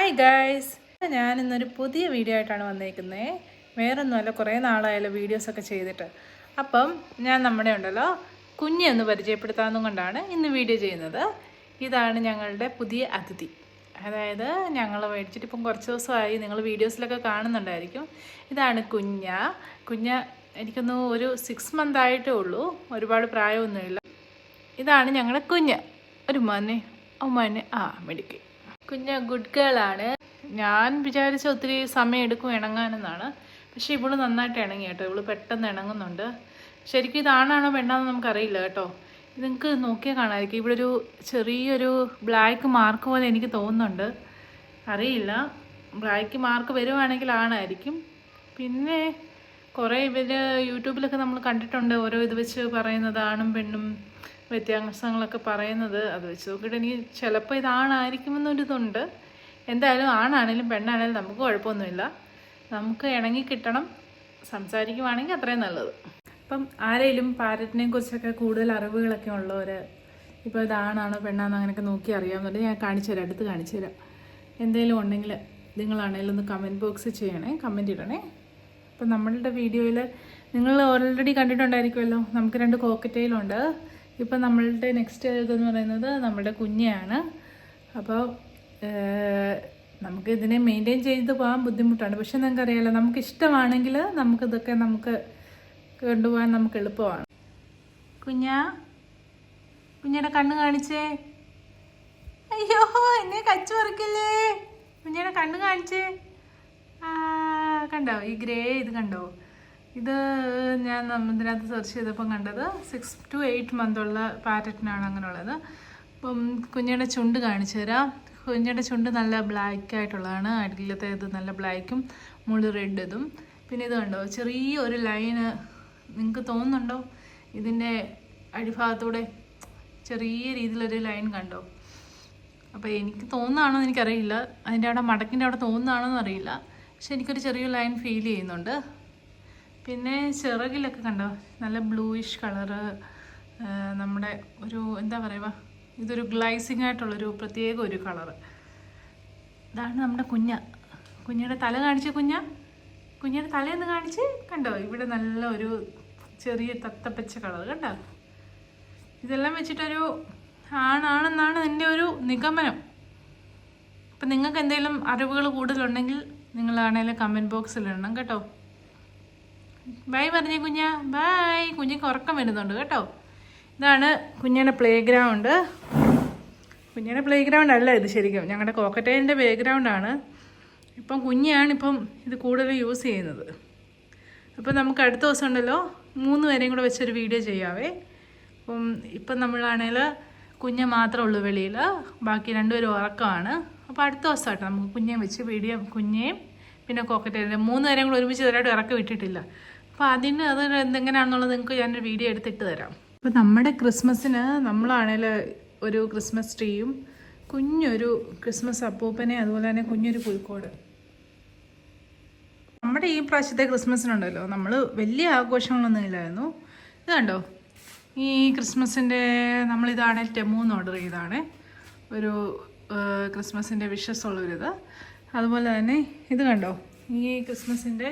Hi guys, ഞാനിന്നൊരു പുതിയ video ആയിട്ടാണ് വന്നേക്കുന്നത്. വേറൊന്നുമല്ല, കുറേ നാളായാലും വീഡിയോസൊക്കെ ചെയ്തിട്ട്. അപ്പം ഞാൻ നമ്മുടെ ഉണ്ടല്ലോ കുഞ്ഞെ ഒന്ന് പരിചയപ്പെടുത്താമെന്നും കൊണ്ടാണ് ഇന്ന് വീഡിയോ ചെയ്യുന്നത്. ഇതാണ് ഞങ്ങളുടെ പുതിയ അതിഥി. അതായത് ഞങ്ങൾ മേടിച്ചിട്ട് ഇപ്പം കുറച്ച് ദിവസമായി, നിങ്ങൾ വീഡിയോസിലൊക്കെ കാണുന്നുണ്ടായിരിക്കും. ഇതാണ് കുഞ്ഞ എനിക്കൊന്ന് ഒരു 6 month ആയിട്ടേ ഉള്ളൂ, ഒരുപാട് പ്രായമൊന്നുമില്ല. ഇതാണ് ഞങ്ങളുടെ കുഞ്ഞ്. ഒരു മോനെ മെഡിക്കൽ കുഞ്ഞ് ഗുഡ് ഗേൾ ആണ്. ഞാൻ വിചാരിച്ച ഒത്തിരി സമയം എടുക്കും ഇണങ്ങാനെന്നാണ്. പക്ഷെ ഇവള് നന്നായിട്ട് ഇണങ്ങി കേട്ടോ. ഇവള് പെട്ടെന്ന് ഇണങ്ങുന്നുണ്ട്. ശരിക്കും ഇതാണാണോ പെണ്ണാണെന്ന് നമുക്കറിയില്ല കേട്ടോ. ഇത് നിങ്ങൾക്ക് നോക്കിയാൽ കാണാമായിരിക്കും, ഇവിടെ ഒരു ചെറിയൊരു ബ്ലാക്ക് മാർക്ക് പോലെ എനിക്ക് തോന്നുന്നുണ്ട്. അറിയില്ല, ബ്ലാക്ക് മാർക്ക് വരുവാണെങ്കിൽ ആണായിരിക്കും. പിന്നെ കുറേ യൂട്യൂബിലൊക്കെ നമ്മൾ കണ്ടിട്ടുണ്ട്, ഓരോ ഇത് വെച്ച് പറയുന്നത്, ആണും പെണ്ണും വ്യത്യാസങ്ങളൊക്കെ പറയുന്നത്. അത് വെച്ച് നോക്കിയിട്ട് എനിക്ക് ചിലപ്പോൾ ഇതാണായിരിക്കുമെന്നൊരിതുണ്ട്. എന്തായാലും ആണാണേലും പെണ്ണാണേലും നമുക്ക് കുഴപ്പമൊന്നുമില്ല. നമുക്ക് ഇണങ്ങി കിട്ടണം, സംസാരിക്കുവാണെങ്കിൽ അത്രയും നല്ലത്. അപ്പം ആരെങ്കിലും പാരറ്റിനെ കുറിച്ചൊക്കെ കൂടുതൽ അറിവുകളൊക്കെ ഉള്ളവർ, ഇപ്പോൾ ഇതാണാണോ പെണ്ണാണോ അങ്ങനെയൊക്കെ നോക്കി അറിയാമെന്നുണ്ടെങ്കിൽ ഞാൻ കാണിച്ചു തരാം, അടുത്ത് കാണിച്ചു തരാം. എന്തെങ്കിലും ഉണ്ടെങ്കിൽ നിങ്ങളാണെങ്കിലും ഒന്ന് കമൻറ്റ് ബോക്സിൽ ചെയ്യണേ, കമൻറ്റ് ഇടണേ. അപ്പം നമ്മളുടെ വീഡിയോയിൽ നിങ്ങൾ ഓൾറെഡി കണ്ടിട്ടുണ്ടായിരിക്കുമല്ലോ, നമുക്ക് 2 കോക്കറ്റെയിലുണ്ട്. ഇപ്പം നമ്മളുടെ നെക്സ്റ്റ് ഇതെന്ന് പറയുന്നത് നമ്മുടെ കുഞ്ഞാണ്. അപ്പോൾ നമുക്ക് ഇതിനെ മെയിൻറ്റെയിൻ ചെയ്ത് പോകാൻ ബുദ്ധിമുട്ടാണ്. പക്ഷെ നിങ്ങൾക്കറിയാമല്ലോ, നമുക്ക് ഇഷ്ടമാണെങ്കിൽ നമുക്കിതൊക്കെ നമുക്ക് കൊണ്ടുപോകാൻ നമുക്ക് എളുപ്പമാണ്. കുഞ്ഞിയുടെ കണ്ണ് കാണിച്ചേ. അയ്യോ, എന്നെ കച്ചു പറിക്കല്ലേ. കുഞ്ഞിയുടെ കണ്ണ് കാണിച്ചേ. കണ്ടോ ഈ ഗ്രേ ഇത് കണ്ടോ? ഇത് ഞാൻ ഇതിനകത്ത് സെർച്ച് ചെയ്തപ്പം കണ്ടത് 6 to 8 month ഉള്ള പാരറ്റിനാണ് അങ്ങനെയുള്ളത്. അപ്പം കുഞ്ഞിയുടെ ചുണ്ട് കാണിച്ചു തരാം. കുഞ്ഞിയുടെ ചുണ്ട് നല്ല ബ്ലാക്ക് ആയിട്ടുള്ളതാണ്. അടിയിലത്തെ ഇത് നല്ല ബ്ലാക്കും മുകളിൽ റെഡ് ഇതും. പിന്നെ ഇത് കണ്ടോ, ചെറിയൊരു ലൈന് നിങ്ങൾക്ക് തോന്നുന്നുണ്ടോ? ഇതിൻ്റെ അടിഭാഗത്തൂടെ ചെറിയ രീതിയിലൊരു ലൈൻ കണ്ടോ? അപ്പോൾ എനിക്ക് തോന്നുന്നതാണോ എന്ന് എനിക്കറിയില്ല, അതിൻ്റെ അവിടെ മടക്കിൻ്റെ അവിടെ തോന്നുന്നതാണോന്ന് അറിയില്ല. പക്ഷെ എനിക്കൊരു ചെറിയ ലൈൻ ഫീൽ ചെയ്യുന്നുണ്ട്. പിന്നെ ചിറകിലൊക്കെ കണ്ടോ, നല്ല ബ്ലൂയിഷ് കളറ്. നമ്മുടെ ഒരു എന്താ പറയുക, ഇതൊരു ഗ്ലൈസിങ് ആയിട്ടുള്ളൊരു പ്രത്യേക ഒരു കളറ്. ഇതാണ് നമ്മുടെ കുഞ്ഞിയുടെ തല കാണിച്ച്. കുഞ്ഞിയുടെ തലയൊന്ന് കാണിച്ച്. കണ്ടോ, ഇവിടെ നല്ല ഒരു ചെറിയ തത്തപ്പച്ച കളർ കണ്ടോ. ഇതെല്ലാം വെച്ചിട്ടൊരു ആണാണെന്നാണ് എൻ്റെ ഒരു നിഗമനം. അപ്പം നിങ്ങൾക്ക് എന്തെങ്കിലും അറിവുകൾ കൂടുതലുണ്ടെങ്കിൽ നിങ്ങളാണേലും കമൻറ്റ് ബോക്സിൽ ഇടണം കേട്ടോ. ബൈ പറഞ്ഞേ ബൈ. കുഞ്ഞിക്ക് ഉറക്കം വരുന്നുണ്ട് കേട്ടോ. ഇതാണ് കുഞ്ഞിയുടെ പ്ലേ ഗ്രൗണ്ട്. കുഞ്ഞിയുടെ പ്ലേ ഗ്രൗണ്ട് അല്ല ഇത്, ശരിക്കും ഞങ്ങളുടെ കോക്കറ്റേലിൻ്റെ പ്ലേ ഗ്രൗണ്ടാണ്. ഇപ്പം കുഞ്ഞാണിപ്പം ഇത് കൂടുതൽ യൂസ് ചെയ്യുന്നത്. അപ്പം നമുക്ക് അടുത്ത ദിവസം ഉണ്ടല്ലോ 3 പേരെയും കൂടെ വെച്ചൊരു വീഡിയോ ചെയ്യാവേ. ഇപ്പം നമ്മളാണെങ്കിൽ കുഞ്ഞ് മാത്രമേ ഉള്ളൂ വെളിയിൽ, ബാക്കി 2 പേരും ഉറക്കമാണ്. അപ്പോൾ അടുത്ത ദിവസമായിട്ട് നമുക്ക് കുഞ്ഞേയും വെച്ച് വീഡിയോ, കുഞ്ഞേയും പിന്നെ കോക്കറ്റേലിൻ്റെ 3 പേരെയും കൂടെ ഒരുമിച്ച് ഇതുവരെയായിട്ട് ഇറക്കി വിട്ടിട്ടില്ല. അപ്പോൾ അതിന് അത് എന്തെങ്ങനെയാണെന്നുള്ളത് നിങ്ങൾക്ക് ഞാനൊരു വീഡിയോ എടുത്തിട്ട് തരാം. അപ്പോൾ നമ്മുടെ ക്രിസ്മസിന് നമ്മളാണെങ്കിൽ ഒരു ക്രിസ്മസ് ട്രീയും കുഞ്ഞൊരു ക്രിസ്മസ് അപ്പൂപ്പനെ, അതുപോലെ തന്നെ കുഞ്ഞൊരു പുൽക്കോട്. നമ്മുടെ ഈ പ്രാവശ്യത്തെ ക്രിസ്മസിനുണ്ടല്ലോ നമ്മൾ വലിയ ആഘോഷങ്ങളൊന്നും ഇല്ലായിരുന്നു. ഇത് കണ്ടോ, ഈ ക്രിസ്മസിൻ്റെ നമ്മളിതാണെങ്കിൽ ടെമൂന്ന് ഓർഡർ ചെയ്താണ്, ഒരു ക്രിസ്മസിൻ്റെ വിഷസ് ഉള്ളൊരിത്. അതുപോലെ തന്നെ ഇത് കണ്ടോ, ഈ ക്രിസ്മസിൻ്റെ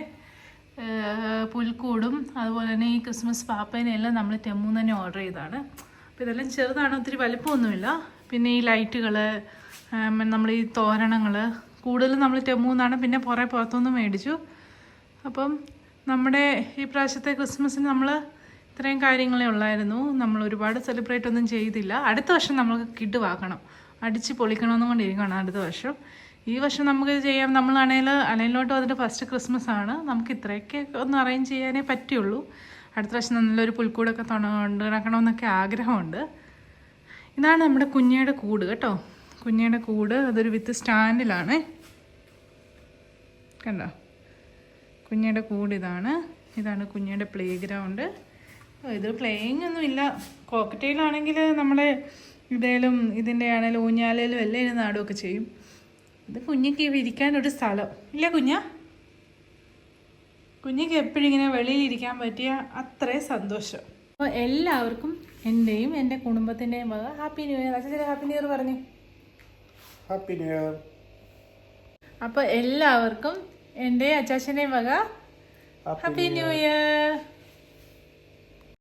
പുൽക്കൂടും അതുപോലെ തന്നെ ഈ ക്രിസ്മസ് പാപ്പേനെല്ലാം നമ്മൾ ടെമൂന്ന് തന്നെ ഓർഡർ ചെയ്തതാണ്. അപ്പോൾ ഇതെല്ലാം ചെറുതാണ്, ഒത്തിരി വലിപ്പമൊന്നുമില്ല. പിന്നെ ഈ ലൈറ്റുകൾ, നമ്മൾ ഈ തോരണങ്ങൾ കൂടുതലും നമ്മൾ ടെമൂന്നാണ്, പിന്നെ പുറത്തുനിന്ന് മേടിച്ചു. അപ്പം നമ്മുടെ ഈ പ്രാവശ്യത്തെ ക്രിസ്മസിന് നമ്മൾ ഇത്രയും കാര്യങ്ങളേ ഉള്ളായിരുന്നു. നമ്മൾ ഒരുപാട് സെലിബ്രേറ്റ് ഒന്നും ചെയ്തില്ല. അടുത്ത വർഷം നമുക്ക് കിടുവാക്കണം, അടിച്ച് പൊളിക്കണമെന്നും കൊണ്ടിരിക്കണം അടുത്ത വർഷം. ഈ വർഷം നമുക്ക് ചെയ്യാം. നമ്മളാണെങ്കിൽ അലയിലോട്ട് വന്നിട്ട് ഫസ്റ്റ് ക്രിസ്മസ് ആണ്, നമുക്ക് ഇത്രയൊക്കെ ഒന്ന് അറേഞ്ച് ചെയ്യാനേ പറ്റുള്ളൂ. അടുത്ത വർഷം നല്ലൊരു പുൽക്കൂടൊക്കെ കൊണ്ടുനടക്കണമെന്നൊക്കെ ആഗ്രഹമുണ്ട്. ഇതാണ് നമ്മുടെ കുഞ്ഞിയുടെ കൂട് കേട്ടോ. കുഞ്ഞിയുടെ കൂട് അതൊരു വിത്ത് സ്റ്റാൻഡിലാണ്. കണ്ടോ, കുഞ്ഞിയുടെ കൂട് ഇതാണ് കുഞ്ഞിയുടെ പ്ലേ ഗ്രൗണ്ട്. ഇത് പ്ലേയിങ് ഒന്നുമില്ല. കോക്കറ്റെയിലാണെങ്കിൽ നമ്മുടെ ഇതേലും ഇതിൻ്റെ ആണെങ്കിലും ഊഞ്ഞാലേലും എല്ലാം ഇരുന്ന് നാടുകയൊക്കെ ചെയ്യും. ഇത് കുഞ്ഞിക്ക് ഇരിക്കാനൊരു സ്ഥലം ഇല്ല. കുഞ്ഞിക്ക് എപ്പോഴും ഇങ്ങനെ വെളിയിലിരിക്കാൻ പറ്റിയ അത്രയും സന്തോഷം. അപ്പോൾ എല്ലാവർക്കും എൻ്റെയും എൻ്റെ കുടുംബത്തിൻ്റെയും വക ഹാപ്പി ന്യൂ ഇയർ. അച്ഛൻ ഹാപ്പി ന്യൂ ഇയർ പറഞ്ഞു. Happy new year. അപ്പോൾ എല്ലാവർക്കും എൻ്റെ അച്ചാച്ചൻ്റെയും വക ഹാപ്പി ന്യൂ ഇയർ.